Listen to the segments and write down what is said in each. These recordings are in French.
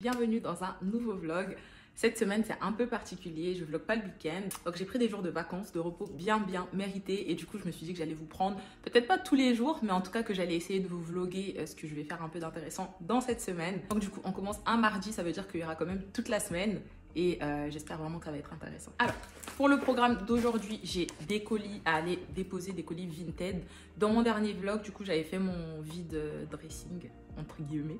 Bienvenue dans un nouveau vlog. Cette semaine c'est un peu particulier, je vlog pas le week-end. Donc j'ai pris des jours de vacances, de repos bien mérités. Et du coup je me suis dit que j'allais vous prendre, peut-être pas tous les jours, mais en tout cas que j'allais essayer de vous vlogger ce que je vais faire un peu d'intéressant dans cette semaine. Donc du coup on commence un mardi, ça veut dire qu'il y aura quand même toute la semaine. Et j'espère vraiment que ça va être intéressant. Alors, pour le programme d'aujourd'hui, j'ai des colis à aller déposer, des colis Vinted. Dans mon dernier vlog, du coup, j'avais fait mon vide dressing, entre guillemets.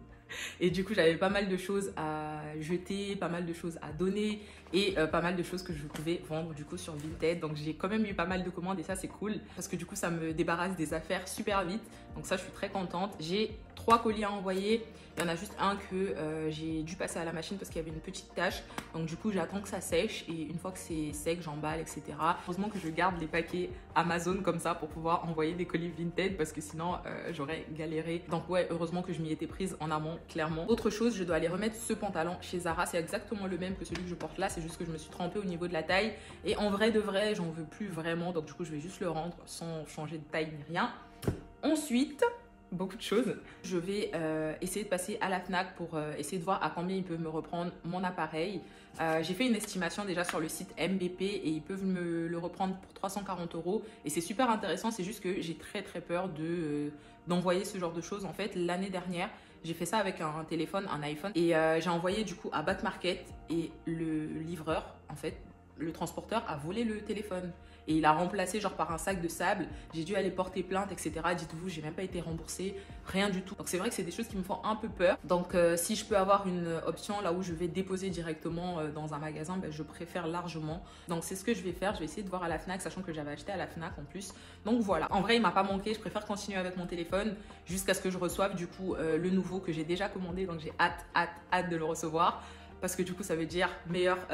Et du coup, j'avais pas mal de choses à jeter, pas mal de choses à donner et pas mal de choses que je pouvais vendre du coup sur Vinted. Donc, j'ai quand même eu pas mal de commandes et ça, c'est cool parce que du coup, ça me débarrasse des affaires super vite. Donc ça, je suis très contente. J'ai 3 colis à envoyer. Il y en a juste un que j'ai dû passer à la machine parce qu'il y avait une petite tache. Donc du coup, j'attends que ça sèche et une fois que c'est sec, j'emballe, etc. Heureusement que je garde les paquets Amazon comme ça pour pouvoir envoyer des colis Vinted parce que sinon, j'aurais galéré. Donc ouais, heureusement que je m'y étais prise en amont, clairement. Autre chose, je dois aller remettre ce pantalon chez Zara. C'est exactement le même que celui que je porte là. C'est juste que je me suis trompée au niveau de la taille. Et en vrai de vrai, j'en veux plus vraiment. Donc du coup, je vais juste le rendre sans changer de taille ni rien. Ensuite, beaucoup de choses. Je vais essayer de passer à la Fnac pour essayer de voir à combien ils peuvent me reprendre mon appareil. J'ai fait une estimation déjà sur le site MBP et ils peuvent me le reprendre pour 340 € et c'est super intéressant. C'est juste que j'ai très peur d'envoyer ce genre de choses. En fait, l'année dernière, j'ai fait ça avec un téléphone, un iPhone et j'ai envoyé du coup à Back Market et le livreur, en fait, le transporteur a volé le téléphone et il a remplacé genre par un sac de sable. J'ai dû aller porter plainte, etc. Dites-vous, j'ai même pas été remboursée, rien du tout. Donc c'est vrai que c'est des choses qui me font un peu peur. Donc si je peux avoir une option là où je vais déposer directement dans un magasin, ben, je préfère largement. Donc c'est ce que je vais faire. Je vais essayer de voir à la Fnac, sachant que j'avais acheté à la Fnac en plus. Donc voilà. En vrai, il m'a pas manqué. Je préfère continuer avec mon téléphone jusqu'à ce que je reçoive du coup le nouveau que j'ai déjà commandé. Donc j'ai hâte de le recevoir. Parce que du coup, ça veut dire meilleure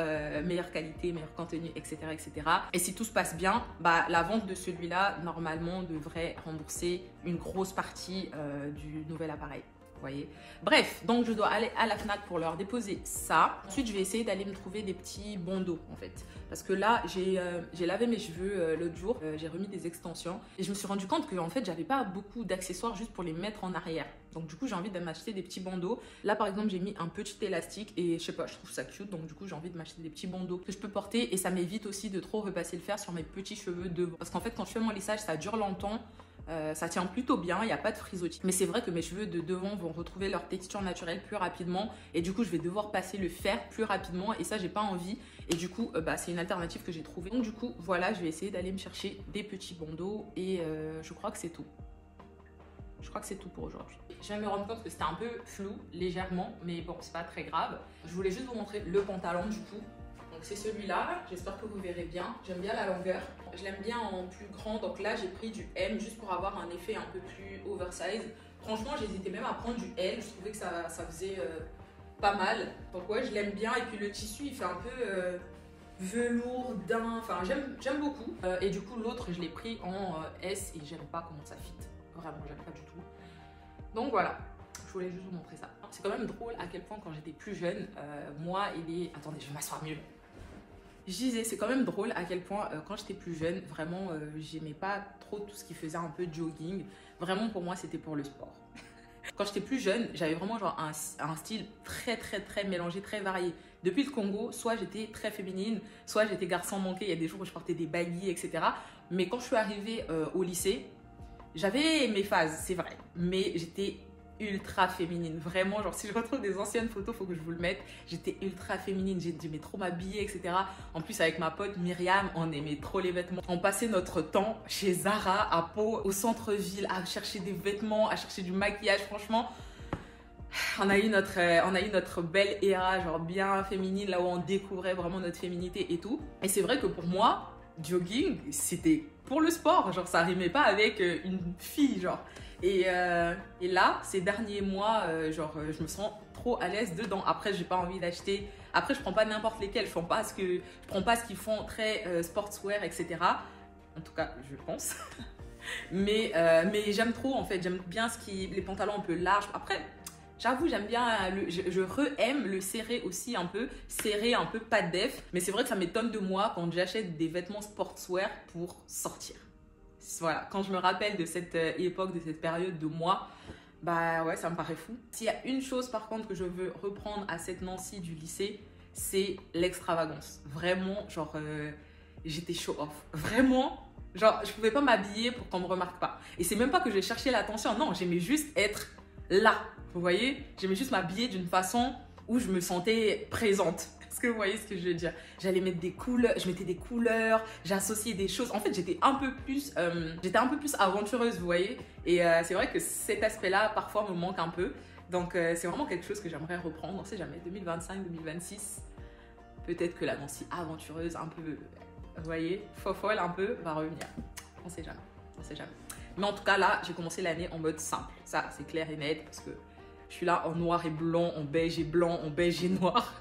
qualité, meilleur contenu, etc., etc. Et si tout se passe bien, bah, la vente de celui-là, normalement, devrait rembourser une grosse partie du nouvel appareil. Vous voyez. Bref, donc je dois aller à la Fnac pour leur déposer ça. Ensuite, je vais essayer d'aller me trouver des petits bandeaux, en fait. Parce que là, j'ai lavé mes cheveux l'autre jour, j'ai remis des extensions. Et je me suis rendu compte que en fait, j'avais pas beaucoup d'accessoires juste pour les mettre en arrière. Donc du coup, j'ai envie de m'acheter des petits bandeaux. Là, par exemple, j'ai mis un petit élastique et je sais pas, je trouve ça cute. Donc du coup, j'ai envie de m'acheter des petits bandeaux que je peux porter. Et ça m'évite aussi de trop repasser le fer sur mes petits cheveux devant. Parce qu'en fait, quand je fais mon lissage, ça dure longtemps. Ça tient plutôt bien, il n'y a pas de frisottis. Mais c'est vrai que mes cheveux de devant vont retrouver leur texture naturelle plus rapidement. Et du coup, je vais devoir passer le fer plus rapidement. Et ça, j'ai pas envie. Et du coup, bah, c'est une alternative que j'ai trouvée. Donc du coup, voilà, je vais essayer d'aller me chercher des petits bandeaux. Et je crois que c'est tout. Je crois que c'est tout pour aujourd'hui. Je viens de me rendre compte que c'était un peu flou, légèrement. Mais bon, c'est pas très grave. Je voulais juste vous montrer le pantalon du coup. Donc c'est celui-là, j'espère que vous verrez bien. J'aime bien la longueur. Je l'aime bien en plus grand, donc là j'ai pris du M juste pour avoir un effet un peu plus oversize. Franchement, j'hésitais même à prendre du L, je trouvais que ça faisait pas mal. Donc ouais, je l'aime bien et puis le tissu il fait un peu velours, daim, enfin j'aime beaucoup. Et du coup l'autre je l'ai pris en S et j'aime pas comment ça fit. Vraiment, j'aime pas du tout. Donc voilà. Je voulais juste vous montrer ça. C'est quand même drôle à quel point quand j'étais plus jeune, moi et les... Attendez, je vais m'asseoir mieux. Je disais, c'est quand même drôle à quel point quand j'étais plus jeune, vraiment, j'aimais pas trop tout ce qui faisait un peu jogging. Vraiment, pour moi, c'était pour le sport. Quand j'étais plus jeune, j'avais vraiment genre un style très mélangé, très varié. Depuis le Congo, soit j'étais très féminine, soit j'étais garçon manqué. Il y a des jours où je portais des baggy, etc. Mais quand je suis arrivée au lycée, j'avais mes phases, c'est vrai. Mais j'étais ultra féminine, vraiment, genre si je retrouve des anciennes photos, faut que je vous le mette. J'étais ultra féminine, j'aimais trop m'habiller, etc. En plus avec ma pote Myriam, on aimait trop les vêtements. On passait notre temps chez Zara à Pau, au centre-ville, à chercher des vêtements, à chercher du maquillage. Franchement, on a eu notre belle era, genre bien féminine, là où on découvrait vraiment notre féminité et tout. Et c'est vrai que pour moi, jogging, c'était pour le sport, genre ça rimait pas avec une fille, genre. Et là, ces derniers mois, je me sens trop à l'aise dedans. Après, j'ai pas envie d'acheter. Après, je prends pas n'importe lesquels. Je prends pas ce qu'ils font très sportswear, etc. En tout cas, je pense. mais j'aime trop en fait. J'aime bien les pantalons un peu larges. Après, J'avoue, j'aime bien, je re-aime le serré aussi un peu, serré un peu, pas de def. Mais c'est vrai que ça m'étonne de moi quand j'achète des vêtements sportswear pour sortir. Voilà, quand je me rappelle de cette époque, de cette période de moi, bah ouais, ça me paraît fou. S'il y a une chose par contre que je veux reprendre à cette Nancy du lycée, c'est l'extravagance. Vraiment, genre, j'étais show off. Vraiment, genre, je pouvais pas m'habiller pour qu'on me remarque pas. Et c'est même pas que j'ai cherché l'attention, non, j'aimais juste être là. Vous voyez, j'aimais juste m'habiller d'une façon où je me sentais présente. Est-ce que vous voyez ce que je veux dire? J'allais mettre des couleurs, je mettais des couleurs, j'associais des choses. En fait, j'étais un peu plus aventureuse, vous voyez. Et c'est vrai que cet aspect-là, parfois, me manque un peu. Donc, c'est vraiment quelque chose que j'aimerais reprendre. On ne sait jamais, 2025, 2026. Peut-être que la Nancy aventureuse, un peu, vous voyez, fofolle un peu, va revenir. On ne sait jamais, on ne sait jamais. Mais en tout cas, là, j'ai commencé l'année en mode simple. Ça, c'est clair et net parce que je suis là en noir et blanc, en beige et blanc, en beige et noir.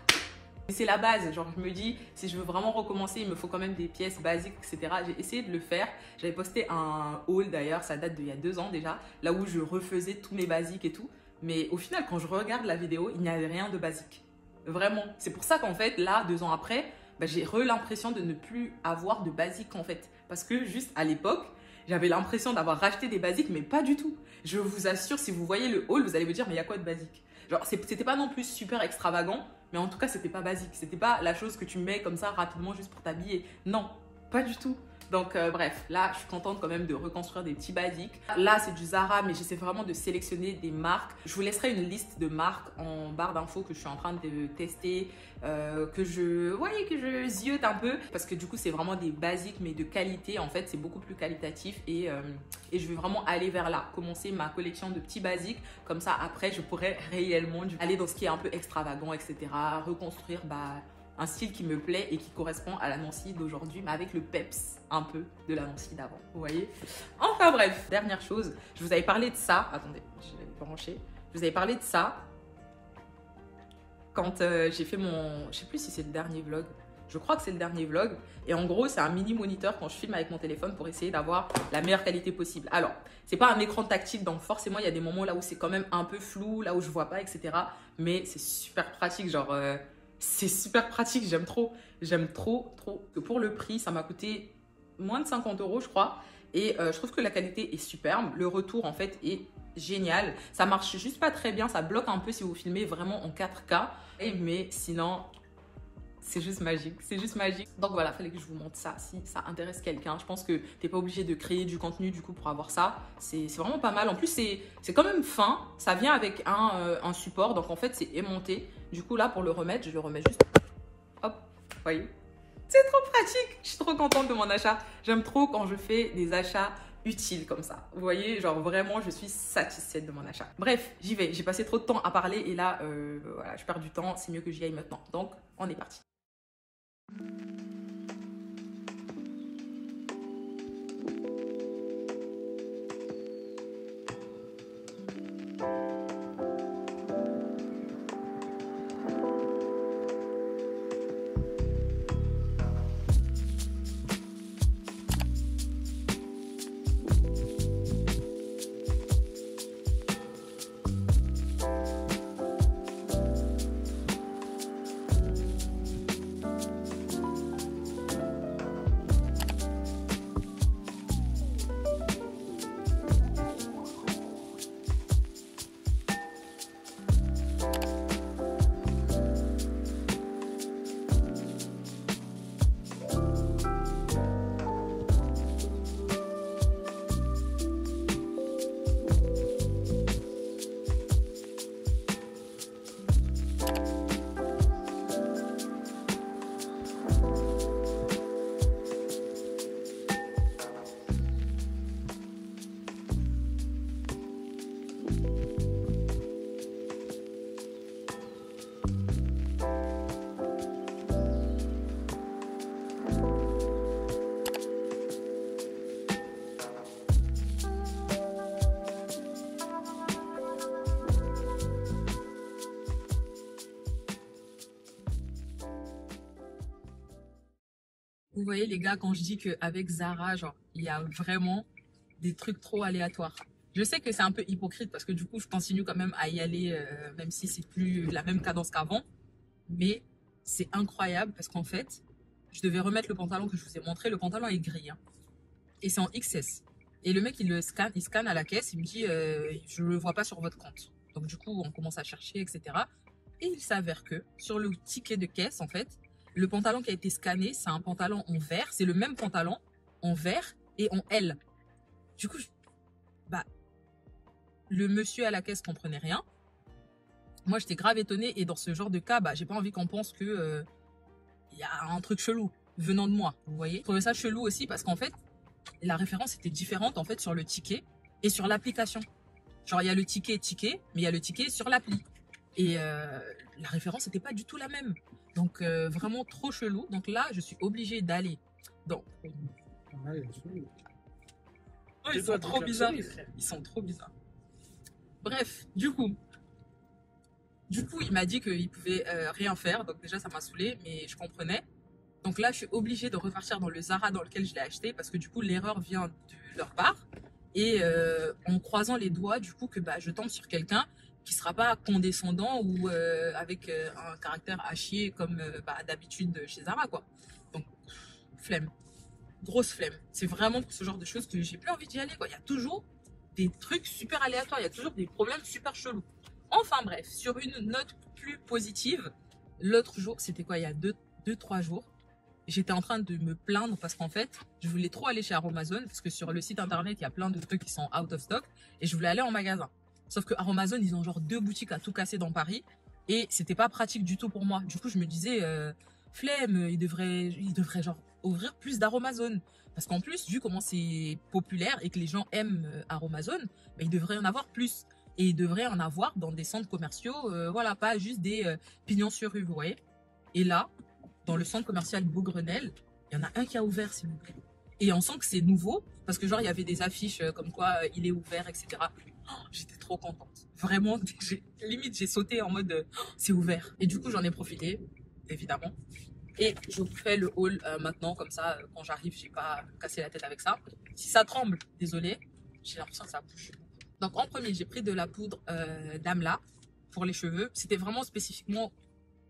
C'est la base, genre je me dis, si je veux vraiment recommencer, il me faut quand même des pièces basiques, etc. J'ai essayé de le faire. J'avais posté un haul d'ailleurs, ça date d'il y a 2 ans déjà, là où je refaisais tous mes basiques et tout. Mais au final, quand je regarde la vidéo, il n'y avait rien de basique. Vraiment. C'est pour ça qu'en fait, là, 2 ans après, bah, j'ai l'impression de ne plus avoir de basiques en fait. Parce que juste à l'époque, j'avais l'impression d'avoir racheté des basiques, mais pas du tout. Je vous assure, si vous voyez le haul, vous allez vous dire, mais il y a quoi de basique? Genre, c'était pas non plus super extravagant, mais en tout cas, c'était pas basique. C'était pas la chose que tu mets comme ça rapidement juste pour t'habiller. Non, pas du tout. Donc, bref, là, je suis contente quand même de reconstruire des petits basiques. Là, c'est du Zara, mais j'essaie vraiment de sélectionner des marques. Je vous laisserai une liste de marques en barre d'infos que je suis en train de tester, que je ziote un peu. Parce que du coup, c'est vraiment des basiques, mais de qualité. En fait, c'est beaucoup plus qualitatif et je vais vraiment aller vers là. Commencer ma collection de petits basiques. Comme ça, après, je pourrais réellement aller dans ce qui est un peu extravagant, etc. Reconstruire, un style qui me plaît et qui correspond à la Nancy d'aujourd'hui, mais avec le peps un peu de la Nancy d'avant, vous voyez. Enfin bref, dernière chose, je vous avais parlé de ça, attendez, je l'avais branché, je vous avais parlé de ça quand j'ai fait mon, je sais plus si c'est le dernier vlog, je crois que c'est le dernier vlog, et en gros c'est un mini moniteur quand je filme avec mon téléphone pour essayer d'avoir la meilleure qualité possible. Alors, c'est pas un écran tactile, donc forcément il y a des moments là où c'est quand même un peu flou, là où je vois pas, etc. Mais c'est super pratique, genre... c'est super pratique, j'aime trop. J'aime trop. Pour le prix, ça m'a coûté moins de 50 € je crois. Et je trouve que la qualité est superbe. Le retour en fait est génial. Ça marche juste pas très bien, ça bloque un peu si vous filmez vraiment en 4K. Mais sinon, c'est juste magique, c'est juste magique. Donc voilà, il fallait que je vous montre ça si ça intéresse quelqu'un. Je pense que t'es pas obligé de créer du contenu du coup pour avoir ça. C'est vraiment pas mal. En plus, c'est quand même fin. Ça vient avec un support, donc en fait c'est aimanté. Du coup là, pour le remettre, je le remets juste, hop, vous voyez. C'est trop pratique. Je suis trop contente de mon achat. J'aime trop quand je fais des achats utiles comme ça. Vous voyez, genre vraiment, je suis satisfaite de mon achat. Bref, j'y vais. J'ai passé trop de temps à parler et là, voilà, je perds du temps. C'est mieux que j'y aille maintenant. Donc, on est parti. Vous voyez les gars, quand je dis qu'avec Zara, genre, il y a vraiment des trucs trop aléatoires. Je sais que c'est un peu hypocrite parce que du coup, je continue quand même à y aller, même si c'est plus la même cadence qu'avant. Mais c'est incroyable parce qu'en fait, je devais remettre le pantalon que je vous ai montré. Le pantalon est gris, hein, et c'est en XS. Et le mec, il scanne à la caisse, il me dit, je ne le vois pas sur votre compte. Donc du coup, on commence à chercher, etc. Et il s'avère que sur le ticket de caisse, en fait, le pantalon qui a été scanné, c'est un pantalon en vert. C'est le même pantalon en vert et en L. Du coup, bah, le monsieur à la caisse comprenait rien. Moi, j'étais grave étonnée. Et dans ce genre de cas, bah, j'ai pas envie qu'on pense que y a un truc chelou venant de moi. Vous voyez? Je trouvais ça chelou aussi parce qu'en fait, la référence était différente en fait sur le ticket et sur l'application. Genre, il y a le ticket, mais il y a le ticket sur l'appli. Et la référence n'était pas du tout la même. Donc, vraiment trop chelou. Donc là, je suis obligée d'aller dans... Oh, ils sont trop bizarres. Ils sont trop bizarres. Bref, du coup, il m'a dit qu'il pouvait rien faire. Donc déjà, ça m'a saoulée, mais je comprenais. Donc là, je suis obligée de repartir dans le Zara dans lequel je l'ai acheté parce que du coup, l'erreur vient de leur part. Et en croisant les doigts, du coup, que bah, je tombe sur quelqu'un qui sera pas condescendant ou avec un caractère à chier comme bah, d'habitude chez Zara, quoi. Donc, flemme. Grosse flemme. C'est vraiment pour ce genre de choses que j'ai plus envie d'y aller, quoi. Il y a toujours des trucs super aléatoires, il y a toujours des problèmes super chelous. Enfin bref, sur une note plus positive, l'autre jour, c'était quoi, il y a 2-3 jours, j'étais en train de me plaindre parce qu'en fait, je voulais trop aller chez Aromazone parce que sur le site internet, il y a plein de trucs qui sont out of stock et je voulais aller en magasin. Sauf que Aromazone, ils ont genre 2 boutiques à tout casser dans Paris et c'était pas pratique du tout pour moi. Du coup, je me disais, flemme, ils devraient genre ouvrir plus d'Aromazone. Parce qu'en plus, vu comment c'est populaire et que les gens aiment Aromazone, bah, il devrait y en avoir plus. Et il devrait en avoir dans des centres commerciaux, voilà, pas juste des pignons sur rue, vous voyez. Et là, dans le centre commercial Beaugrenelle, il y en a un qui a ouvert, s'il vous plaît. Et on sent que c'est nouveau, parce que genre, il y avait des affiches comme quoi il est ouvert, etc. Oh, j'étais trop contente. Vraiment, limite, j'ai sauté en mode c'est ouvert. Et du coup, j'en ai profité, évidemment. Et je vous fais le haul maintenant, comme ça, quand j'arrive, j'ai pas à me casser la tête avec ça. Si ça tremble, désolé, j'ai l'impression que ça bouge. Donc en premier, j'ai pris de la poudre d'Amla pour les cheveux. C'était vraiment spécifiquement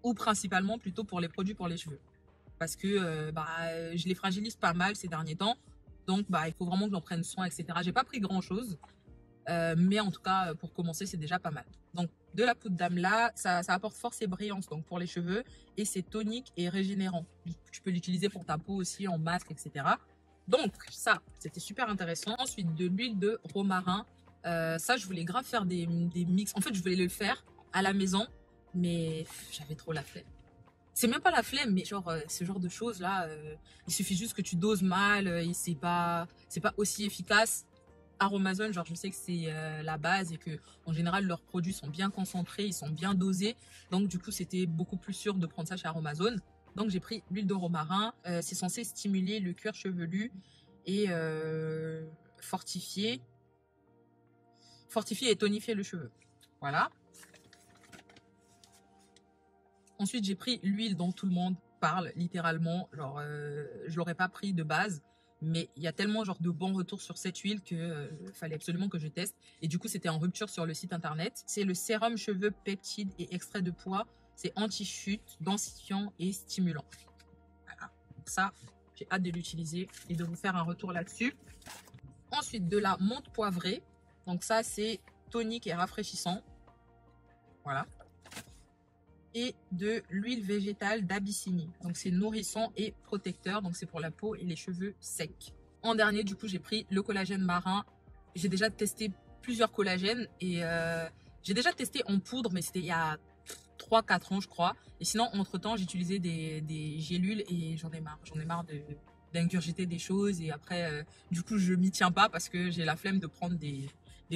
ou principalement plutôt pour les produits pour les cheveux. Parce que je les fragilise pas mal ces derniers temps. Donc bah, il faut vraiment que j'en prenne soin, etc. J'ai pas pris grand chose. Mais en tout cas, pour commencer, c'est déjà pas mal. Donc, de la poudre d'Amla, ça apporte force et brillance donc pour les cheveux. Et c'est tonique et régénérant. Tu peux l'utiliser pour ta peau aussi, en masque, etc. Donc, ça, c'était super intéressant. Ensuite, de l'huile de romarin. Ça, je voulais grave faire des mix. En fait, je voulais le faire à la maison. Mais j'avais trop la flemme. C'est même pas la flemme, mais genre, ce genre de choses-là, il suffit juste que tu doses mal. Et c'est pas aussi efficace. Aromazone, genre je sais que c'est la base et que en général leurs produits sont bien concentrés, ils sont bien dosés. Donc du coup, c'était beaucoup plus sûr de prendre ça chez Aromazone. Donc j'ai pris l'huile de romarin. C'est censé stimuler le cuir chevelu et fortifier et tonifier le cheveu. Voilà. Ensuite, j'ai pris l'huile dont tout le monde parle, littéralement. Genre, je l'aurais pas pris de base. Mais il y a tellement genre de bons retours sur cette huile que fallait absolument que je teste. Et du coup, c'était en rupture sur le site internet. C'est le sérum cheveux peptide et extrait de pois. C'est anti-chute, densifiant et stimulant. Voilà. Ça, j'ai hâte de l'utiliser et de vous faire un retour là-dessus. Ensuite, de la menthe poivrée. Donc ça, c'est tonique et rafraîchissant. Voilà. Et de l'huile végétale d'Abyssinie. Donc c'est nourrissant et protecteur, donc c'est pour la peau et les cheveux secs. En dernier, du coup, j'ai pris le collagène marin. J'ai déjà testé plusieurs collagènes et j'ai déjà testé en poudre, mais c'était il y a 3-4 ans, je crois. Et sinon, entre-temps, j'utilisais des gélules et j'en ai marre. J'en ai marre d'ingurgiter des choses et après, du coup, je m'y tiens pas parce que j'ai la flemme de prendre des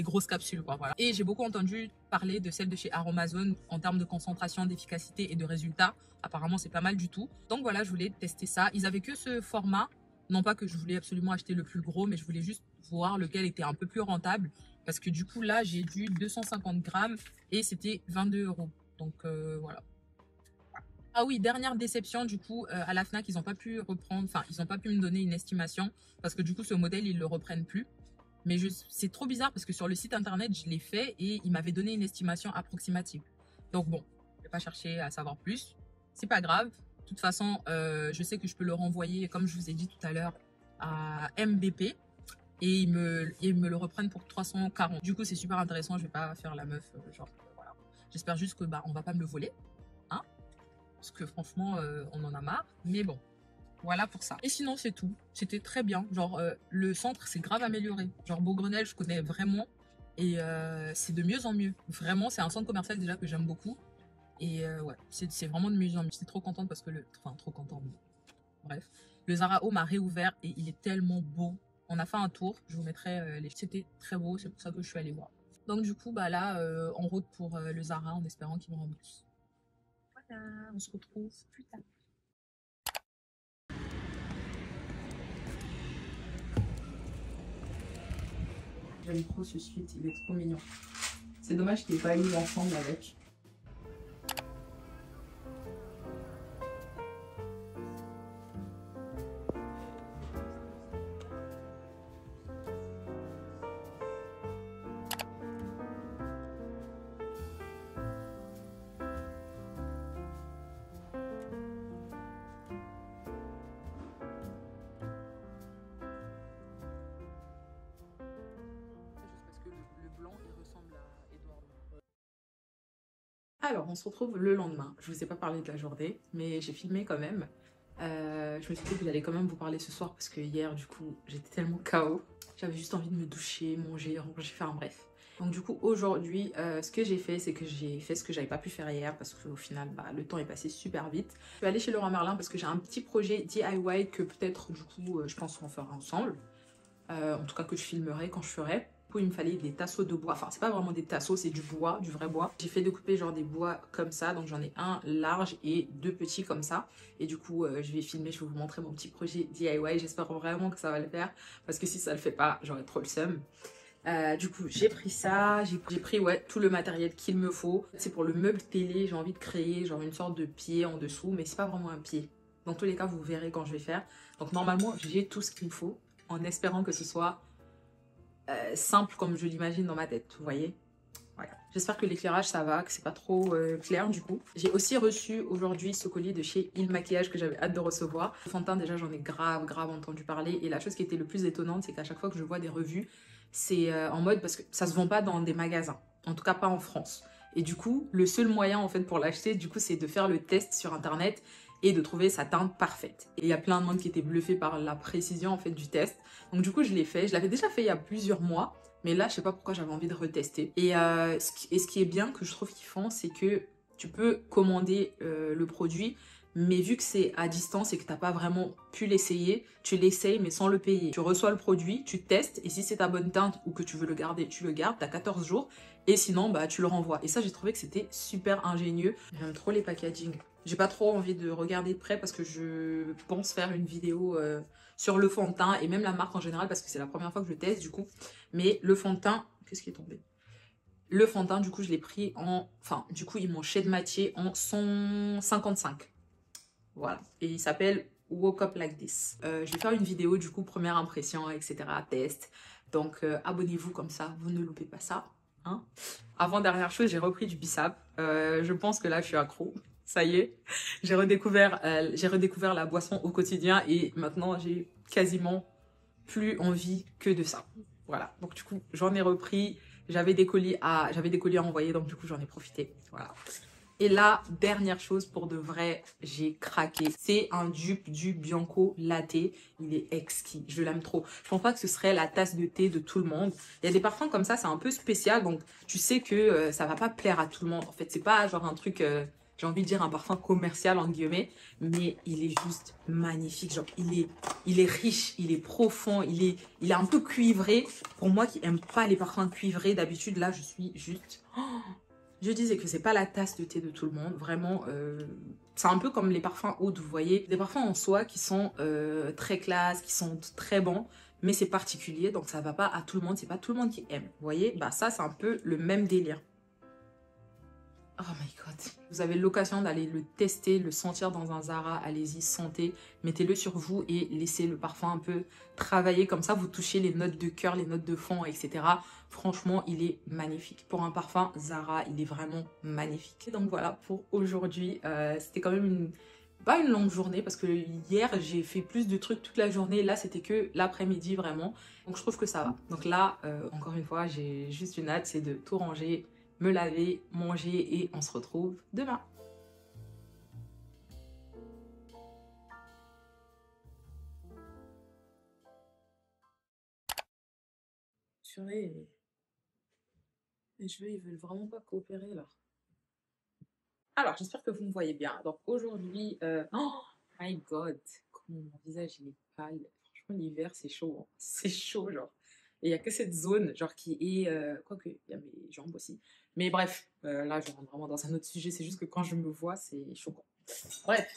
grosses capsules, quoi, voilà. Et j'ai beaucoup entendu parler de celle de chez Aromazone en termes de concentration, d'efficacité et de résultats. Apparemment, c'est pas mal du tout. Donc voilà, je voulais tester ça. Ils avaient que ce format. Non pas que je voulais absolument acheter le plus gros, mais je voulais juste voir lequel était un peu plus rentable. Parce que du coup, là, j'ai dû 250 grammes et c'était 22 €. Donc voilà. Ah oui, dernière déception, du coup, à la Fnac, ils n'ont pas pu reprendre, enfin, ils n'ont pas pu me donner une estimation parce que du coup, ce modèle, ils le reprennent plus. Mais c'est trop bizarre parce que sur le site internet, je l'ai fait et il m'avait donné une estimation approximative. Donc bon, je vais pas chercher à savoir plus. C'est pas grave. De toute façon, je sais que je peux le renvoyer, comme je vous ai dit tout à l'heure, à MBP. Et ils me le reprennent pour 340. Du coup, c'est super intéressant. Je vais pas faire la meuf. Genre, voilà. J'espère juste que on va pas me le voler. Hein, parce que franchement, on en a marre. Mais bon. Voilà pour ça. Et sinon, c'est tout. C'était très bien. Genre, le centre s'est grave amélioré. Genre, Beaugrenelle, je connais vraiment. Et c'est de mieux en mieux. Vraiment, c'est un centre commercial déjà que j'aime beaucoup. Et ouais, c'est vraiment de mieux en mieux. J'étais trop contente parce que Enfin, trop contente. Bref. Le Zara Home a réouvert et il est tellement beau. On a fait un tour. Je vous mettrai les... C'était très beau. C'est pour ça que je suis allée voir. Donc, du coup, bah là, en route pour le Zara en espérant qu'il me rembourse. Voilà, on se retrouve plus tard. J'aime trop ce sweat, il est trop mignon. C'est dommage qu'il n'ait pas eu ensemble avec. Alors, on se retrouve le lendemain. Je vous ai pas parlé de la journée, mais j'ai filmé quand même. Je me suis dit que j'allais quand même vous parler ce soir parce que hier, du coup, j'étais tellement KO. J'avais juste envie de me doucher, manger, ranger, faire un bref. Donc du coup, aujourd'hui, ce que j'ai fait, c'est que j'ai fait ce que j'avais pas pu faire hier parce qu'au final, le temps est passé super vite. Je suis allée chez Leroy Merlin parce que j'ai un petit projet DIY que peut-être, du coup, je pense qu'on fera ensemble. En tout cas, que je filmerai quand je ferai. Du coup, il me fallait des tasseaux de bois. Enfin, c'est pas vraiment des tasseaux, c'est du bois, du vrai bois. J'ai fait découper genre des bois comme ça. Donc, j'en ai un large et deux petits comme ça. Et du coup, je vais filmer, je vais vous montrer mon petit projet DIY. J'espère vraiment que ça va le faire. Parce que si ça le fait pas, j'aurai trop le seum. Du coup, j'ai pris ça. J'ai pris ouais, tout le matériel qu'il me faut. C'est pour le meuble télé. J'ai envie de créer genre une sorte de pied en dessous. Mais c'est pas vraiment un pied. Dans tous les cas, vous verrez quand je vais faire. Donc, normalement, j'ai tout ce qu'il me faut. En espérant que ce soit simple comme je l'imagine dans ma tête, vous voyez. Voilà. J'espère que l'éclairage ça va, que c'est pas trop clair du coup. J'ai aussi reçu aujourd'hui ce colis de chez Il Maquillage que j'avais hâte de recevoir. Le fond de teint déjà j'en ai grave entendu parler et la chose qui était le plus étonnante c'est qu'à chaque fois que je vois des revues c'est en mode parce que ça se vend pas dans des magasins, en tout cas pas en France. Et du coup le seul moyen en fait pour l'acheter du coup c'est de faire le test sur internet et de trouver sa teinte parfaite. Et il y a plein de monde qui était bluffé par la précision en fait du test. Donc du coup je l'ai fait, je l'avais déjà fait il y a plusieurs mois, mais là je sais pas pourquoi j'avais envie de retester. Et ce qui est bien que je trouve qu'ils font, c'est que tu peux commander le produit, mais vu que c'est à distance et que t'as pas vraiment pu l'essayer, tu l'essayes mais sans le payer. Tu reçois le produit, tu testes et si c'est ta bonne teinte ou que tu veux le garder, tu le gardes, t'as 14 jours et sinon bah tu le renvoies. Et ça j'ai trouvé que c'était super ingénieux. J'aime trop les packaging. J'ai pas trop envie de regarder de près parce que je pense faire une vidéo sur le fond de teint et même la marque en général parce que c'est la première fois que je teste du coup. Mais le fond de teint, qu'est-ce qui est tombé? Le fond de teint du coup je l'ai pris en, enfin du coup ils m'ont Shade Matier en 155. Voilà. Et il s'appelle Woke Up Like This. Je vais faire une vidéo du coup première impression etc. Test. Donc abonnez-vous comme ça, vous ne loupez pas ça. Hein. Avant dernière chose, j'ai repris du bissap. Je pense que là je suis accro. Ça y est, j'ai redécouvert la boisson au quotidien et maintenant j'ai quasiment plus envie que de ça. Voilà, donc du coup j'en ai repris, j'avais des colis à envoyer donc du coup j'en ai profité. Voilà. Et là, dernière chose pour de vrai, j'ai craqué. C'est un dupe du Bianco Latte. Il est exquis. Je l'aime trop. Je pense pas que ce serait la tasse de thé de tout le monde. Il y a des parfums comme ça, c'est un peu spécial. Donc, tu sais que ça va pas plaire à tout le monde. En fait, c'est pas genre un truc, j'ai envie de dire un parfum commercial, entre guillemets. Mais il est juste magnifique. Genre, il est riche, il est profond, il est un peu cuivré. Pour moi qui aime pas les parfums cuivrés, d'habitude, là, je suis juste... Oh, je disais que c'est pas la tasse de thé de tout le monde, vraiment, c'est un peu comme les parfums oud, vous voyez, des parfums en soi qui sont très classe, qui sont très bons, mais c'est particulier, donc ça va pas à tout le monde, c'est pas tout le monde qui aime, vous voyez, bah ça c'est un peu le même délire. Oh my god. Vous avez l'occasion d'aller le tester, le sentir dans un Zara. Allez-y, sentez. Mettez-le sur vous et laissez le parfum un peu travailler. Comme ça, vous touchez les notes de cœur, les notes de fond, etc. Franchement, il est magnifique. Pour un parfum Zara, il est vraiment magnifique. Donc voilà, pour aujourd'hui, c'était quand même pas une longue journée parce que hier, j'ai fait plus de trucs toute la journée. Là, c'était que l'après-midi, vraiment. Donc je trouve que ça va. Donc là, encore une fois, j'ai juste une hâte, c'est de tout ranger, me laver, manger et on se retrouve demain. Purée, les cheveux, ils veulent vraiment pas coopérer là. Alors, j'espère que vous me voyez bien. Donc aujourd'hui, oh my god, comment mon visage il est pâle. Franchement, l'hiver, c'est chaud, hein. C'est chaud, genre. Et il n'y a que cette zone, genre, qui est... quoique, il y a mes jambes aussi. Mais bref, là, je rentre vraiment dans un autre sujet. C'est juste que quand je me vois, c'est choquant. Bref.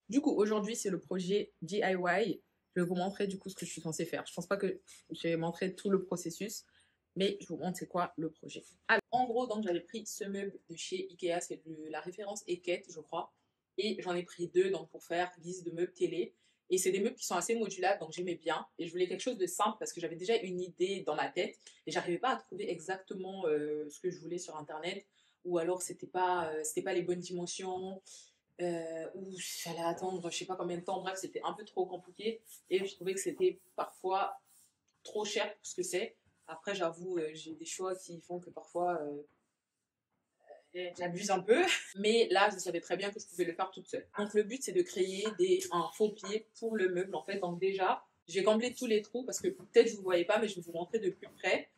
Du coup, aujourd'hui, c'est le projet DIY. Je vais vous montrer, du coup, ce que je suis censée faire. Je pense pas que je vais montrer tout le processus, mais je vous montre c'est quoi le projet. Alors, en gros, donc, j'avais pris ce meuble de chez Ikea, c'est la référence Eket, je crois. Et j'en ai pris deux donc, pour faire guise de meubles télé. Et c'est des meubles qui sont assez modulables, donc j'aimais bien. Et je voulais quelque chose de simple parce que j'avais déjà une idée dans ma tête et j'arrivais pas à trouver exactement ce que je voulais sur Internet. Ou alors, c'était pas les bonnes dimensions. Où j'allais attendre je sais pas combien de temps. Bref, c'était un peu trop compliqué. Et je trouvais que c'était parfois trop cher pour ce que c'est. Après, j'avoue, j'ai des choix qui font que parfois j'abuse un peu. Mais là, je savais très bien que je pouvais le faire toute seule. Donc, le but, c'est de créer un faux pied pour le meuble, en fait. Donc, déjà, j'ai comblé tous les trous parce que peut-être vous ne voyez pas, mais je vais vous montrer de plus près.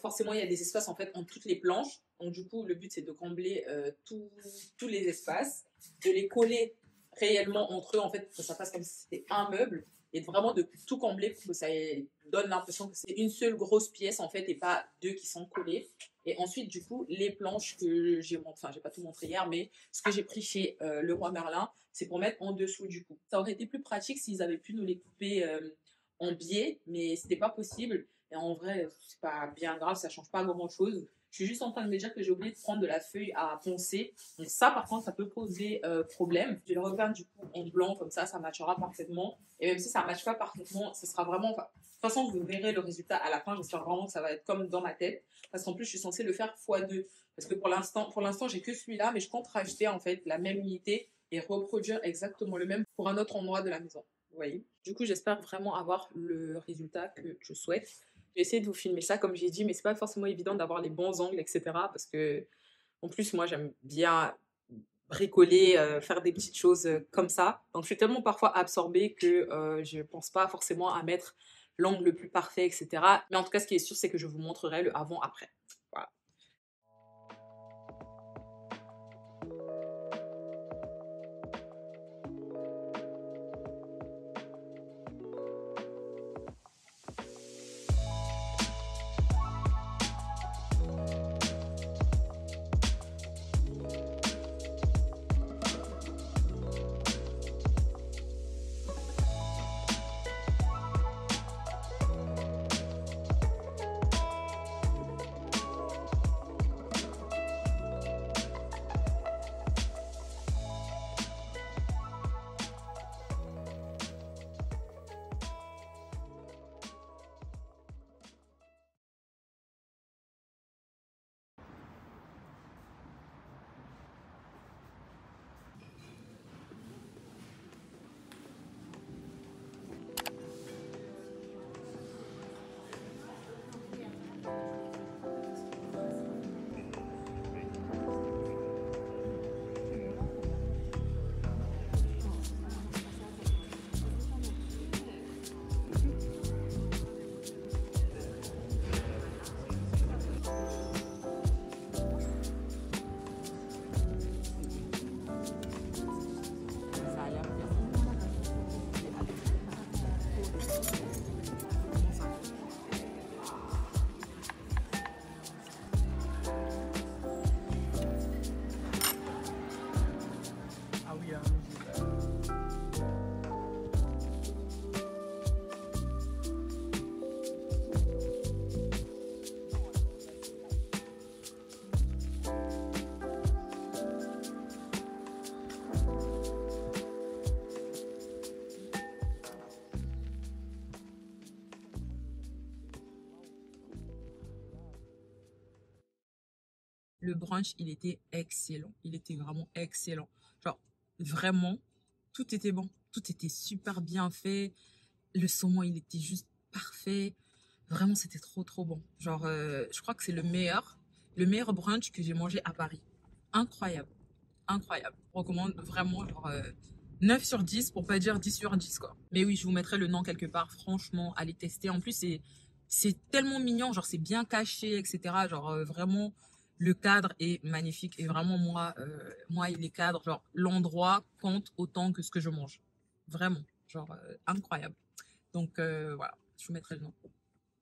Forcément, il y a des espaces, en fait, entre toutes les planches. Donc, du coup, le but, c'est de combler tous les espaces, de les coller réellement entre eux, en fait, pour que ça fasse comme si c'était un meuble et vraiment de tout combler pour que ça donne l'impression que c'est une seule grosse pièce, en fait, et pas deux qui sont collées. Et ensuite, du coup, les planches que j'ai montrées, enfin, j'ai pas tout montré hier, mais ce que j'ai pris chez Leroy Merlin, c'est pour mettre en dessous du coup. Ça aurait été plus pratique s'ils avaient pu nous les couper en biais, mais c'était pas possible. Et en vrai, c'est pas bien grave, ça change pas grand chose. Je suis juste en train de me dire que j'ai oublié de prendre de la feuille à poncer. Donc ça, par contre, ça peut poser problème. Je vais le repeindre du coup en blanc, comme ça matchera parfaitement. Et même si ça ne matche pas parfaitement, ça sera vraiment... Enfin, de toute façon, vous verrez le résultat à la fin. J'espère vraiment que ça va être comme dans ma tête. Parce qu'en plus, je suis censée le faire x2. Parce que pour l'instant, j'ai que celui-là, mais je compte racheter en fait la même unité et reproduire exactement le même pour un autre endroit de la maison. Vous voyez? Du coup, j'espère vraiment avoir le résultat que je souhaite. J'ai essayé de vous filmer ça, comme j'ai dit, mais c'est pas forcément évident d'avoir les bons angles, etc. Parce que, en plus, moi, j'aime bien bricoler, faire des petites choses comme ça. Donc, je suis tellement parfois absorbée que je pense pas forcément à mettre l'angle le plus parfait, etc. Mais en tout cas, ce qui est sûr, c'est que je vous montrerai le avant-après. Voilà. Le brunch, il était excellent. Il était vraiment excellent. Genre, vraiment, tout était bon. Tout était super bien fait. Le saumon, il était juste parfait. Vraiment, c'était trop, trop bon. Genre, je crois que c'est le meilleur brunch que j'ai mangé à Paris. Incroyable. Incroyable. Je recommande vraiment, genre, 9 sur 10 pour pas dire 10 sur 10, quoi. Mais oui, je vous mettrai le nom quelque part. Franchement, allez tester. En plus, c'est tellement mignon. Genre, c'est bien caché, etc. Genre, vraiment, le cadre est magnifique. Et vraiment, moi, les cadres, genre, l'endroit compte autant que ce que je mange. Vraiment. Genre, incroyable. Donc, voilà. Je vous mettrai le nom.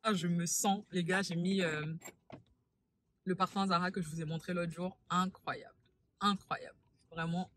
Ah, je me sens, les gars, j'ai mis le parfum Zara que je vous ai montré l'autre jour. Incroyable. Incroyable. Vraiment.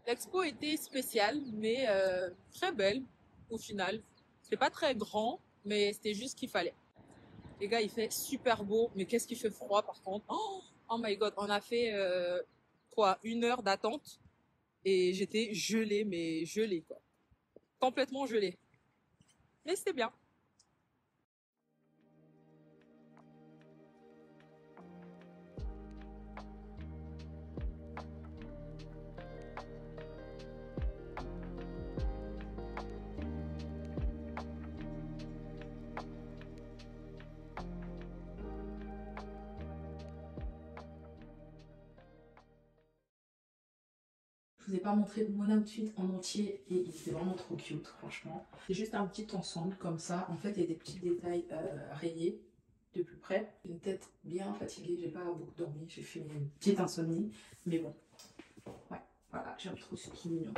L'expo était spéciale, mais très belle au final. C'était pas très grand, mais c'était juste ce qu'il fallait. Les gars, il fait super beau, mais qu'est-ce qu'il fait froid par contre. Oh my god, on a fait quoi, 1 heure d'attente et j'étais gelée, mais gelée quoi. Complètement gelée. Mais c'était bien. Je vous ai pas montré mon outfit en entier et il était vraiment trop cute, franchement. C'est juste un petit ensemble comme ça. En fait, il y a des petits détails rayés de plus près. J'ai une tête bien fatiguée, j'ai pas beaucoup dormi, j'ai fait une petite insomnie. Mais bon, ouais, voilà, j'aime trop ce qui est mignon.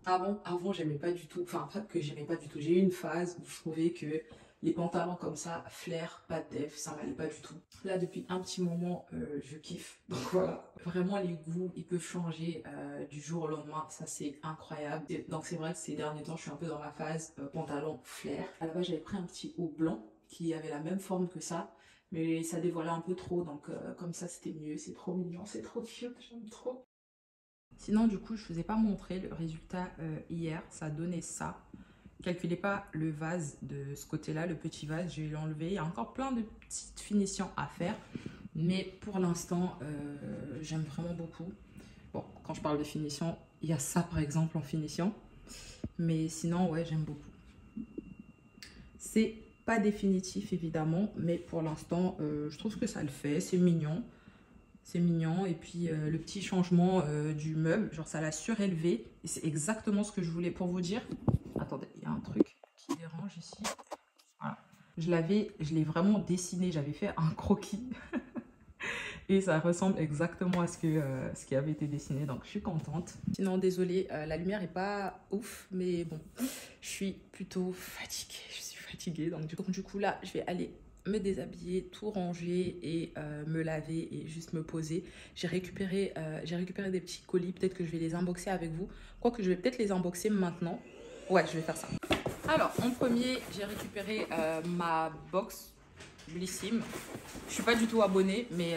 Avant j'aimais pas du tout, enfin, pas que j'aimais pas du tout. J'ai eu une phase où je trouvais que les pantalons comme ça, flair, pas de def, ça m'allait pas du tout. Là, depuis un petit moment, je kiffe. Donc voilà, vraiment les goûts, ils peuvent changer du jour au lendemain. Ça, c'est incroyable. Donc c'est vrai que ces derniers temps, je suis un peu dans la phase pantalon flair. À la base, j'avais pris un petit haut blanc qui avait la même forme que ça. Mais ça dévoilait un peu trop, donc comme ça, c'était mieux. C'est trop mignon, c'est trop cute, j'aime trop. Sinon, du coup, je ne vous ai pas montré le résultat hier. Ça donnait ça. Calculez pas le vase de ce côté-là, le petit vase, je vais l'enlever. Il y a encore plein de petites finitions à faire. Mais pour l'instant, j'aime vraiment beaucoup. Bon, quand je parle de finition, il y a ça par exemple en finition. Mais sinon, ouais, j'aime beaucoup. C'est pas définitif évidemment, mais pour l'instant, je trouve que ça le fait. C'est mignon. C'est mignon. Et puis le petit changement du meuble, genre ça l'a surélevé. Et c'est exactement ce que je voulais pour vous dire. Attendez, il y a un truc qui dérange ici. Voilà. Je l'ai vraiment dessiné. J'avais fait un croquis. Et ça ressemble exactement à ce qui avait été dessiné. Donc je suis contente. Sinon, désolée, la lumière n'est pas ouf. Mais bon, je suis plutôt fatiguée. Je suis fatiguée. Donc du coup là, je vais aller me déshabiller, tout ranger et me laver et juste me poser. J'ai récupéré des petits colis, peut-être que je vais les unboxer avec vous. Quoique je vais peut-être les unboxer maintenant. Ouais, je vais faire ça. Alors, en premier, j'ai récupéré ma box Blissim. Je suis pas du tout abonnée, mais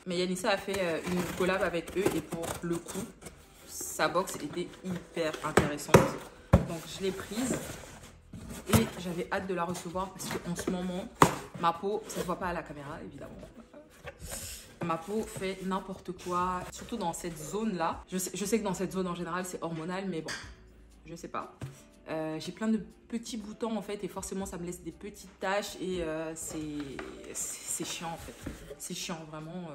Yanissa a fait une collab avec eux et pour le coup, sa box était hyper intéressante. Donc je l'ai prise et j'avais hâte de la recevoir parce qu'en ce moment, ma peau, ça ne se voit pas à la caméra évidemment. Ma peau fait n'importe quoi, surtout dans cette zone-là. Je sais que dans cette zone en général, c'est hormonal, mais bon, je sais pas. J'ai plein de petits boutons en fait et forcément ça me laisse des petites taches et c'est chiant en fait. C'est chiant vraiment.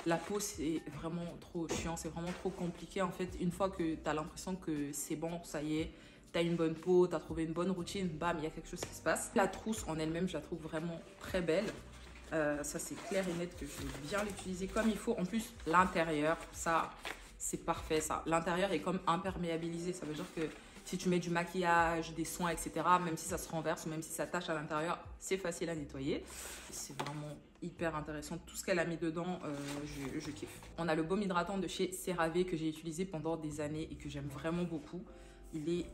La peau c'est vraiment trop chiant, c'est vraiment trop compliqué en fait. Une fois que tu as l'impression que c'est bon, ça y est, tu as une bonne peau, tu as trouvé une bonne routine, bam, il y a quelque chose qui se passe. La trousse en elle-même, je la trouve vraiment très belle. Ça c'est clair et net que je vais bien l'utiliser comme il faut. En plus l'intérieur, ça c'est parfait ça. L'intérieur est comme imperméabilisé, ça veut dire que si tu mets du maquillage, des soins, etc., même si ça se renverse ou même si ça tâche à l'intérieur, c'est facile à nettoyer. C'est vraiment hyper intéressant. Tout ce qu'elle a mis dedans, je kiffe. On a le baume hydratant de chez CeraVe que j'ai utilisé pendant des années et que j'aime vraiment beaucoup. Il est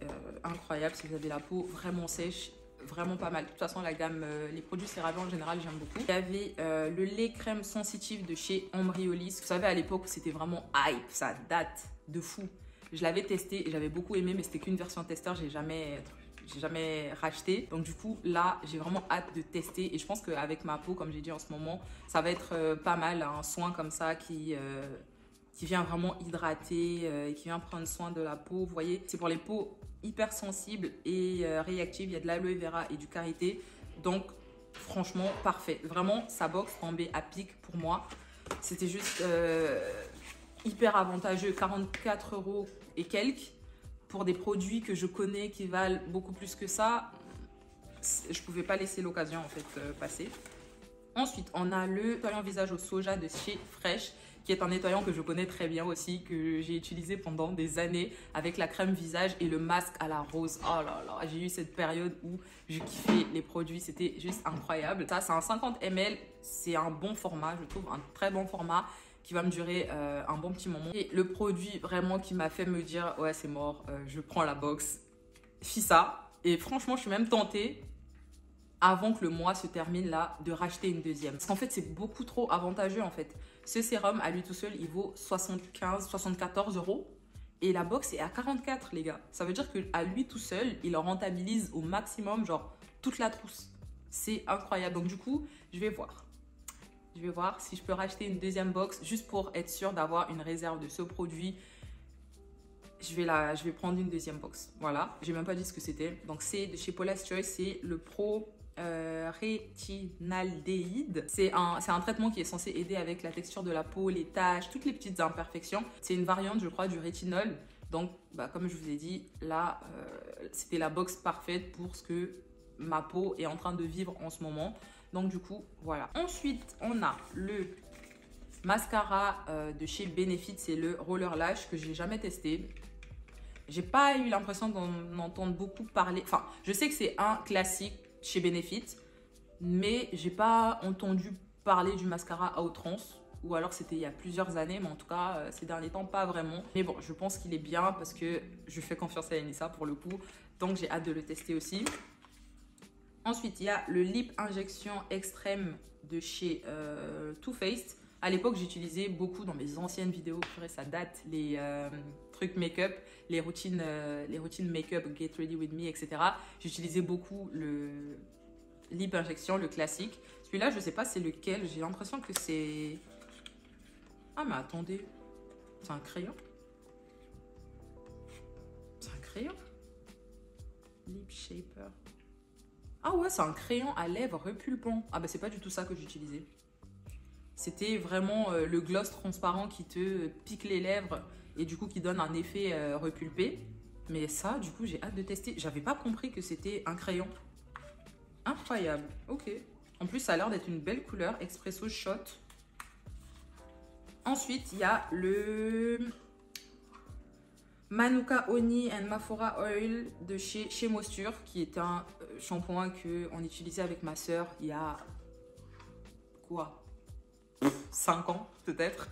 incroyable si vous avez la peau vraiment sèche. Vraiment pas mal. De toute façon, la gamme, les produits CeraVe en général, j'aime beaucoup. Il y avait le lait crème sensitif de chez Embryolisse. Vous savez, à l'époque, c'était vraiment hype. Ça date de fou. Je l'avais testé et j'avais beaucoup aimé, mais c'était qu'une version testeur. J'ai jamais racheté. Donc du coup, là, j'ai vraiment hâte de tester. Et je pense qu'avec ma peau, comme j'ai dit en ce moment, ça va être pas mal. Un soin comme ça qui vient vraiment hydrater, qui vient prendre soin de la peau. Vous voyez, c'est pour les peaux hyper sensibles et réactives. Il y a de l'aloe vera et du karité. Donc, franchement, parfait. Vraiment, sa box tombée à pic pour moi. C'était juste hyper avantageux. 44 € et quelques pour des produits que je connais qui valent beaucoup plus que ça. Je pouvais pas laisser l'occasion en fait passer. Ensuite, on a le nettoyant visage au soja de chez Fresh, qui est un nettoyant que je connais très bien aussi, que j'ai utilisé pendant des années avec la crème visage et le masque à la rose. Oh là là, j'ai eu cette période où je kiffais les produits, c'était juste incroyable. Ça, c'est un 50 ml, c'est un bon format, je trouve un très bon format qui va me durer un bon petit moment. Et le produit vraiment qui m'a fait me dire, ouais, c'est mort, je prends la box, Fissa. Et franchement, je suis même tentée, avant que le mois se termine là, de racheter une deuxième. Parce qu'en fait, c'est beaucoup trop avantageux en fait. Ce sérum, à lui tout seul, il vaut 74 € et la box est à 44 les gars. Ça veut dire qu'à lui tout seul, il en rentabilise au maximum, genre toute la trousse. C'est incroyable. Donc du coup, je vais voir. Je vais voir si je peux racheter une deuxième box juste pour être sûre d'avoir une réserve de ce produit. Je vais prendre une deuxième box. Voilà, j'ai même pas dit ce que c'était. Donc c'est de chez Paula's Choice, c'est le Pro rétinaldéhyde. C'est un traitement qui est censé aider avec la texture de la peau, les taches, toutes les petites imperfections. C'est une variante, je crois, du rétinol. Donc, comme je vous ai dit, là, c'était la box parfaite pour ce que ma peau est en train de vivre en ce moment. Donc, du coup, voilà. Ensuite, on a le mascara de chez Benefit. C'est le Roller Lash que je n'ai jamais testé. J'ai pas eu l'impression d'en entendre beaucoup parler. Enfin, je sais que c'est un classique chez Benefit, mais j'ai pas entendu parler du mascara à outrance, ou alors c'était il y a plusieurs années, mais en tout cas ces derniers temps pas vraiment. Mais bon, je pense qu'il est bien parce que je fais confiance à Enissa pour le coup, donc j'ai hâte de le tester aussi. Ensuite, il y a le Lip Injection Extrême de chez Too Faced. À l'époque, j'utilisais beaucoup dans mes anciennes vidéos, ça date, les trucs make-up, les routines make-up, Get Ready With Me, etc. J'utilisais beaucoup le Lip Injection, le classique. Celui-là, je ne sais pas c'est lequel, j'ai l'impression que c'est... Ah mais attendez, c'est un crayon? C'est un crayon? Lip Shaper. Ah ouais, c'est un crayon à lèvres repulpant. Ah bah c'est pas du tout ça que j'utilisais. C'était vraiment le gloss transparent qui te pique les lèvres et du coup qui donne un effet repulpé. Mais ça, du coup, j'ai hâte de tester. J'avais pas compris que c'était un crayon. Incroyable. Ok. En plus, ça a l'air d'être une belle couleur. Espresso Shot. Ensuite, il y a le Manuka Honey and Mafora Oil de chez Moisture, qui est un shampoing qu'on utilisait avec ma soeur il y a quoi, 5 ans peut-être.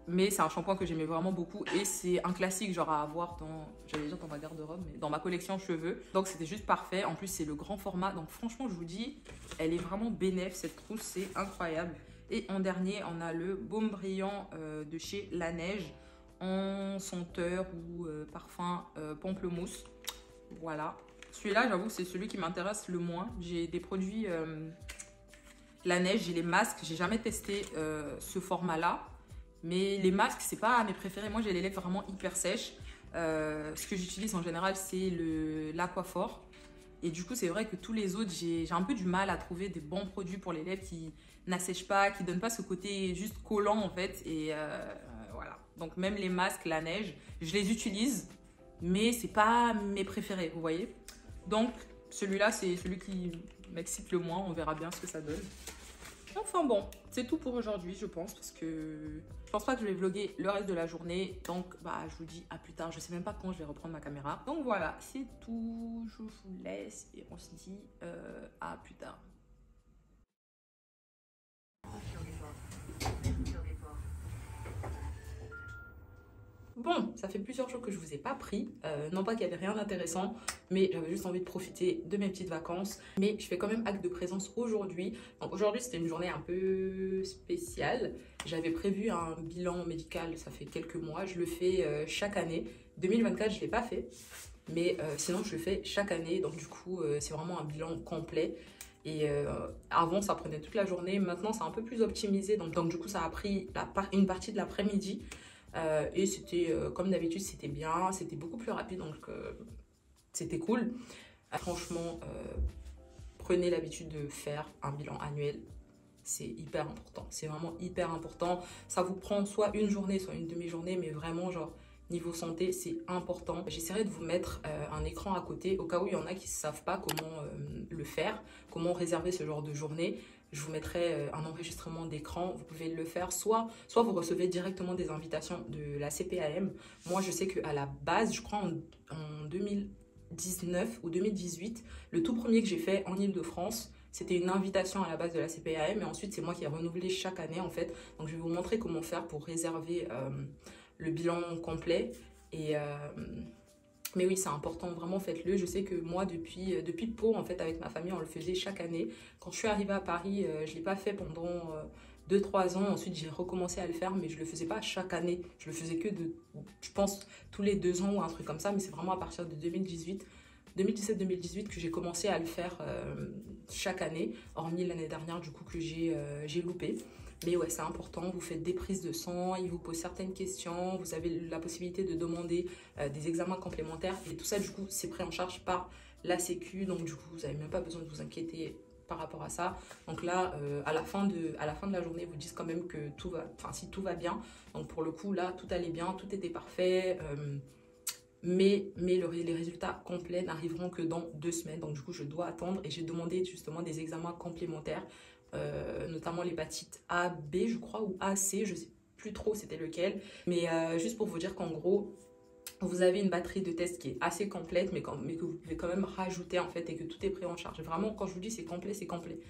Mais c'est un shampoing que j'aimais vraiment beaucoup et c'est un classique genre à avoir dans, j'allais dire dans ma garde-robe, mais dans ma collection cheveux. Donc c'était juste parfait. En plus c'est le grand format. Donc franchement je vous dis, elle est vraiment bénéf cette trousse, c'est incroyable. Et en dernier on a le baume brillant de chez La Neige en senteur ou parfum pamplemousse. Voilà. Celui-là, j'avoue que c'est celui qui m'intéresse le moins. J'ai des produits la neige, j'ai les masques. J'ai jamais testé ce format-là. Mais les masques, c'est pas mes préférés. Moi, j'ai les lèvres vraiment hyper sèches. Ce que j'utilise en général, c'est l'Aquaphor. Et du coup, c'est vrai que tous les autres, j'ai un peu du mal à trouver des bons produits pour les lèvres qui n'assèchent pas, qui donnent pas ce côté juste collant en fait. Et voilà. Donc même les masques, la neige, je les utilise, mais c'est pas mes préférés, vous voyez. Donc celui-là, c'est celui qui m'excite le moins. On verra bien ce que ça donne. Enfin bon, c'est tout pour aujourd'hui, je pense, parce que je pense pas que je vais vlogger le reste de la journée. Donc, bah, je vous dis à plus tard. Je sais même pas quand je vais reprendre ma caméra. Donc voilà, c'est tout. Je vous laisse et on se dit à plus tard. Bon, ça fait plusieurs jours que je vous ai pas pris. Non pas qu'il y avait rien d'intéressant, mais j'avais juste envie de profiter de mes petites vacances. Mais je fais quand même acte de présence aujourd'hui. Donc aujourd'hui, c'était une journée un peu spéciale. J'avais prévu un bilan médical, ça fait quelques mois. Je le fais chaque année. 2024, je ne l'ai pas fait. Mais sinon, je le fais chaque année. Donc du coup, c'est vraiment un bilan complet. Et avant, ça prenait toute la journée. Maintenant, c'est un peu plus optimisé. Donc du coup, ça a pris une partie de l'après-midi. Et c'était, comme d'habitude, c'était bien, c'était beaucoup plus rapide, donc c'était cool. Franchement, prenez l'habitude de faire un bilan annuel, c'est hyper important, c'est vraiment hyper important. Ça vous prend soit une journée, soit une demi-journée, mais vraiment, genre, niveau santé, c'est important. J'essaierai de vous mettre un écran à côté, au cas où il y en a qui ne savent pas comment le faire, comment réserver ce genre de journée. Je vous mettrai un enregistrement d'écran, vous pouvez le faire, soit vous recevez directement des invitations de la CPAM. Moi, je sais qu'à la base, je crois en 2019 ou 2018, le tout premier que j'ai fait en Île-de-France, c'était une invitation à la base de la CPAM et ensuite, c'est moi qui ai renouvelé chaque année en fait. Donc, je vais vous montrer comment faire pour réserver le bilan complet. Et mais oui, c'est important, vraiment faites-le. Je sais que moi, depuis Pau, en fait, avec ma famille, on le faisait chaque année. Quand je suis arrivée à Paris, je ne l'ai pas fait pendant 2-3 ans. Ensuite, j'ai recommencé à le faire, mais je ne le faisais pas chaque année. Je le faisais que je pense, tous les 2 ans ou un truc comme ça. Mais c'est vraiment à partir de 2017-2018 que j'ai commencé à le faire chaque année, hormis l'année dernière, du coup, que j'ai loupé. Mais ouais, c'est important, vous faites des prises de sang, ils vous posent certaines questions, vous avez la possibilité de demander des examens complémentaires et tout ça, du coup, c'est pris en charge par la Sécu, donc du coup, vous n'avez même pas besoin de vous inquiéter par rapport à ça. Donc là, à la fin de la journée, ils vous disent quand même que tout va, enfin, si tout va bien. Donc pour le coup, là, tout allait bien, tout était parfait. Mais les résultats complets n'arriveront que dans 2 semaines. Donc du coup, je dois attendre et j'ai demandé justement des examens complémentaires. Notamment l'hépatite A, B je crois, ou A, C, je sais plus trop c'était lequel, mais juste pour vous dire qu'en gros vous avez une batterie de tests qui est assez complète, mais que vous pouvez quand même rajouter en fait et que tout est pris en charge. Vraiment, quand je vous dis c'est complet, c'est complet.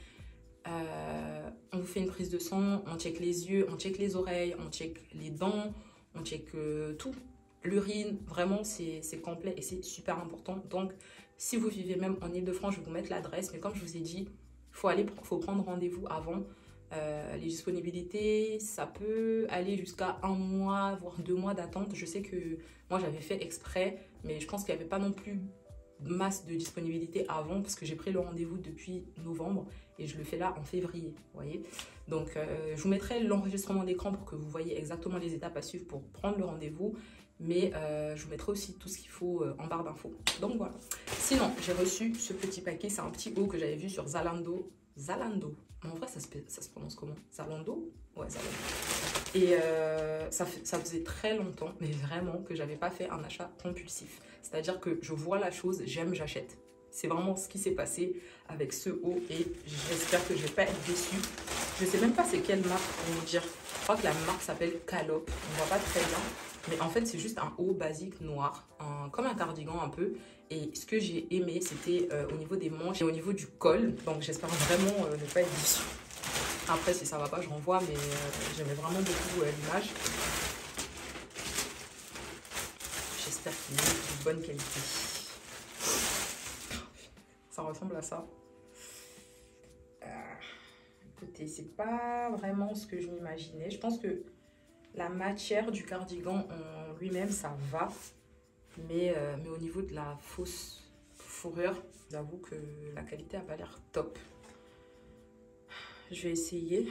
On vous fait une prise de sang, on check les yeux, on check les oreilles, on check les dents, on check tout, l'urine, vraiment c'est complet et c'est super important. Donc si vous vivez même en Île-de-France, je vais vous mettre l'adresse, mais comme je vous ai dit, faut prendre rendez-vous avant. Les disponibilités, ça peut aller jusqu'à 1 mois, voire 2 mois d'attente. Je sais que moi, j'avais fait exprès, mais je pense qu'il n'y avait pas non plus masse de disponibilité avant parce que j'ai pris le rendez-vous depuis novembre et je le fais là en février, vous voyez. Donc, je vous mettrai l'enregistrement d'écran pour que vous voyez exactement les étapes à suivre pour prendre le rendez-vous. Mais je vous mettrai aussi tout ce qu'il faut en barre d'infos. Donc voilà. Sinon, j'ai reçu ce petit paquet. C'est un petit haut que j'avais vu sur Zalando. Zalando. En vrai, ça se prononce comment? Zalando? Ouais, Zalando. Et ça faisait très longtemps, mais vraiment, que j'avais pas fait un achat compulsif. C'est-à-dire que je vois la chose, j'aime, j'achète. C'est vraiment ce qui s'est passé avec ce haut et j'espère que je vais pas être déçue. Je sais même pas c'est quelle marque pour vous dire. Je crois que la marque s'appelle Calope. On voit pas très bien. Mais en fait, c'est juste un haut basique noir, comme un cardigan un peu. Et ce que j'ai aimé, c'était au niveau des manches et au niveau du col. Donc, j'espère vraiment ne pas être déçue. Après, si ça va pas, je renvoie, mais j'aimais vraiment beaucoup l'image. J'espère qu'il est de bonne qualité. Ça ressemble à ça. Écoutez, c'est pas vraiment ce que je m'imaginais. Je pense que la matière du cardigan en lui-même, ça va. Mais au niveau de la fausse fourrure. J'avoue que la qualité n'a pas l'air top. Je vais essayer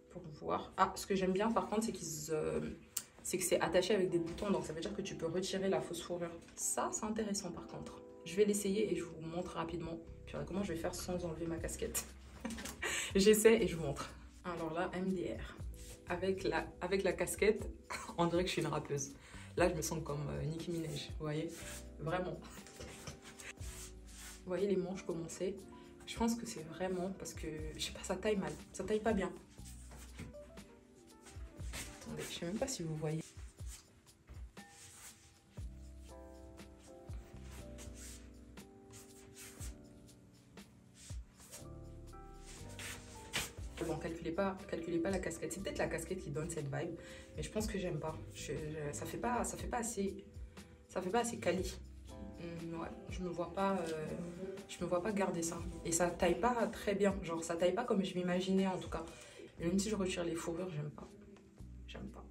pour voir. Ah, ce que j'aime bien par contre, c'est que c'est attaché avec des boutons. Donc ça veut dire que tu peux retirer la fausse fourrure. Ça, c'est intéressant par contre. Je vais l'essayer et je vous montre rapidement. Puis comment je vais faire sans enlever ma casquette. J'essaie et je vous montre. Alors là, MDR. Avec la casquette, on dirait que je suis une rappeuse. Là, je me sens comme Nicki Minaj, vous voyez? Vraiment. Vous voyez les manches commencer? Je pense que c'est vraiment parce que, je sais pas, ça taille mal. Ça taille pas bien. Attendez, je sais même pas si vous voyez. Bon, calculez pas la casquette. C'est peut-être la casquette qui donne cette vibe, mais je pense que j'aime pas. Ça fait pas assez quali. Ouais, je me vois pas garder ça. Et ça taille pas très bien. Genre, ça taille pas comme je m'imaginais en tout cas. Et même si je retire les fourrures, j'aime pas. J'aime pas.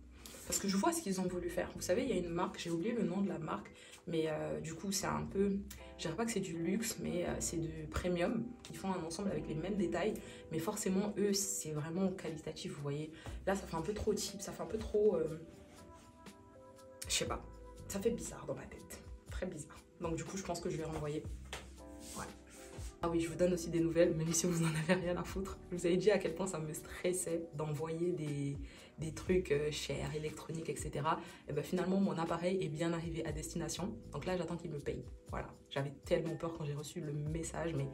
Parce que je vois ce qu'ils ont voulu faire. Vous savez, il y a une marque, j'ai oublié le nom de la marque, mais du coup, c'est un peu... Je dirais pas que c'est du luxe, mais c'est du premium. Ils font un ensemble avec les mêmes détails, mais forcément, eux, c'est vraiment qualitatif, vous voyez. Là, ça fait un peu trop cheap, ça fait un peu trop... Je sais pas. Ça fait bizarre dans ma tête. Très bizarre. Donc du coup, je pense que je vais renvoyer. Ouais. Ah oui, je vous donne aussi des nouvelles, même si vous n'en avez rien à foutre. Je vous avais dit à quel point ça me stressait d'envoyer des trucs chers, électroniques, etc. Et ben finalement, mon appareil est bien arrivé à destination. Donc là, j'attends qu'il me paye. Voilà. J'avais tellement peur quand j'ai reçu le message, mais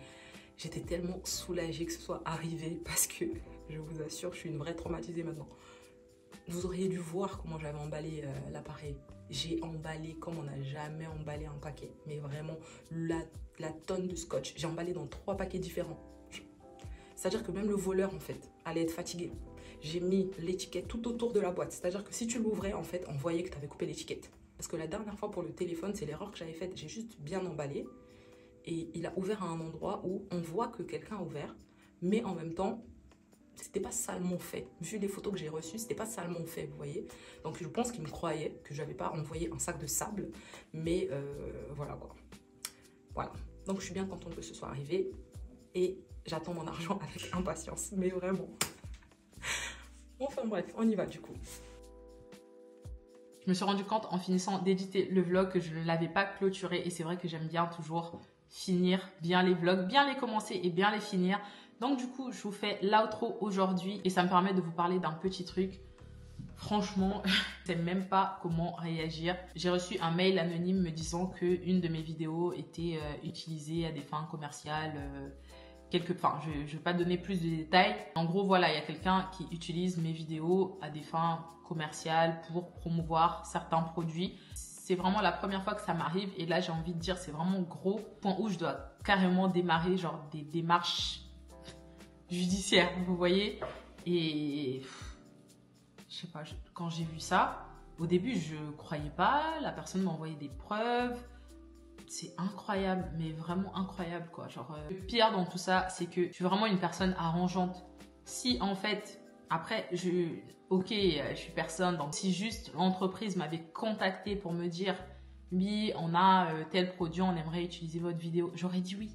j'étais tellement soulagée que ce soit arrivé parce que, je vous assure, je suis une vraie traumatisée maintenant. Vous auriez dû voir comment j'avais emballé l'appareil. J'ai emballé comme on n'a jamais emballé un paquet. Mais vraiment, la tonne de scotch. J'ai emballé dans 3 paquets différents. C'est-à-dire que même le voleur, en fait, allait être fatigué. J'ai mis l'étiquette tout autour de la boîte. C'est-à-dire que si tu l'ouvrais, en fait, on voyait que tu avais coupé l'étiquette. Parce que la dernière fois pour le téléphone, c'est l'erreur que j'avais faite. J'ai juste bien emballé. Et il a ouvert à un endroit où on voit que quelqu'un a ouvert. Mais en même temps... c'était pas salement fait. Vu les photos que j'ai reçues, c'était pas salement fait, vous voyez. Donc je pense qu'il me croyait que j'avais pas envoyé un sac de sable. Mais voilà quoi. Voilà. Donc je suis bien contente que ce soit arrivé. Et j'attends mon argent avec impatience. Mais vraiment. Enfin bref, on y va du coup. Je me suis rendu compte en finissant d'éditer le vlog que je ne l'avais pas clôturé. Et c'est vrai que j'aime bien toujours finir bien les vlogs, bien les commencer et bien les finir. Donc du coup, je vous fais l'outro aujourd'hui et ça me permet de vous parler d'un petit truc. Franchement, je ne sais même pas comment réagir. J'ai reçu un mail anonyme me disant qu'une de mes vidéos était utilisée à des fins commerciales. Enfin, je ne vais pas donner plus de détails. En gros, voilà, il y a quelqu'un qui utilise mes vidéos à des fins commerciales pour promouvoir certains produits. C'est vraiment la première fois que ça m'arrive et là, j'ai envie de dire, c'est vraiment gros. Point où je dois carrément démarrer genre des démarches judiciaire, vous voyez. Et je sais pas, quand j'ai vu ça, au début je croyais pas, la personne m'a envoyé des preuves. C'est incroyable, mais vraiment incroyable quoi. Genre le pire dans tout ça, c'est que je suis vraiment une personne arrangeante. Si en fait, après ok, je suis personne, donc si juste l'entreprise m'avait contacté pour me dire oui, on a tel produit, on aimerait utiliser votre vidéo, j'aurais dit oui.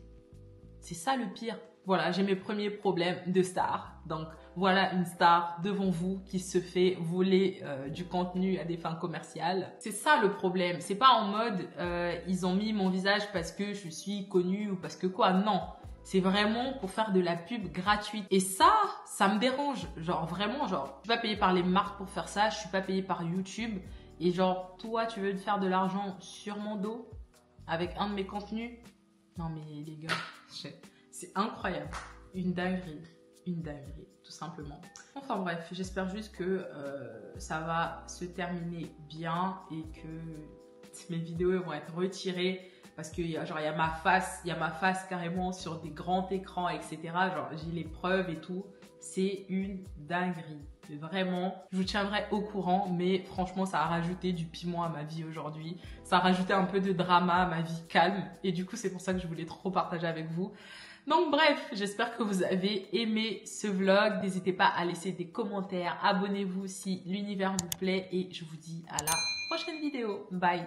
C'est ça le pire. Voilà, j'ai mes premiers problèmes de star. Donc, voilà une star devant vous qui se fait voler du contenu à des fins commerciales. C'est ça le problème. C'est pas en mode, ils ont mis mon visage parce que je suis connue ou parce que quoi. Non, c'est vraiment pour faire de la pub gratuite. Et ça me dérange. Genre, vraiment, genre, je suis pas payée par les marques pour faire ça. Je suis pas payée par YouTube. Et genre, toi, tu veux te faire de l'argent sur mon dos avec un de mes contenus? Non mais les gars, c'est incroyable. Une dinguerie, tout simplement. Enfin bref, j'espère juste que ça va se terminer bien et que mes vidéos vont être retirées parce que genre il y a ma face carrément sur des grands écrans, etc. Genre j'ai les preuves et tout. C'est une dinguerie. Vraiment, je vous tiendrai au courant, mais franchement, ça a rajouté du piment à ma vie aujourd'hui. Ça a rajouté un peu de drama à ma vie calme. Et du coup, c'est pour ça que je voulais trop partager avec vous. Donc bref, j'espère que vous avez aimé ce vlog. N'hésitez pas à laisser des commentaires. Abonnez-vous si l'univers vous plaît. Et je vous dis à la prochaine vidéo. Bye!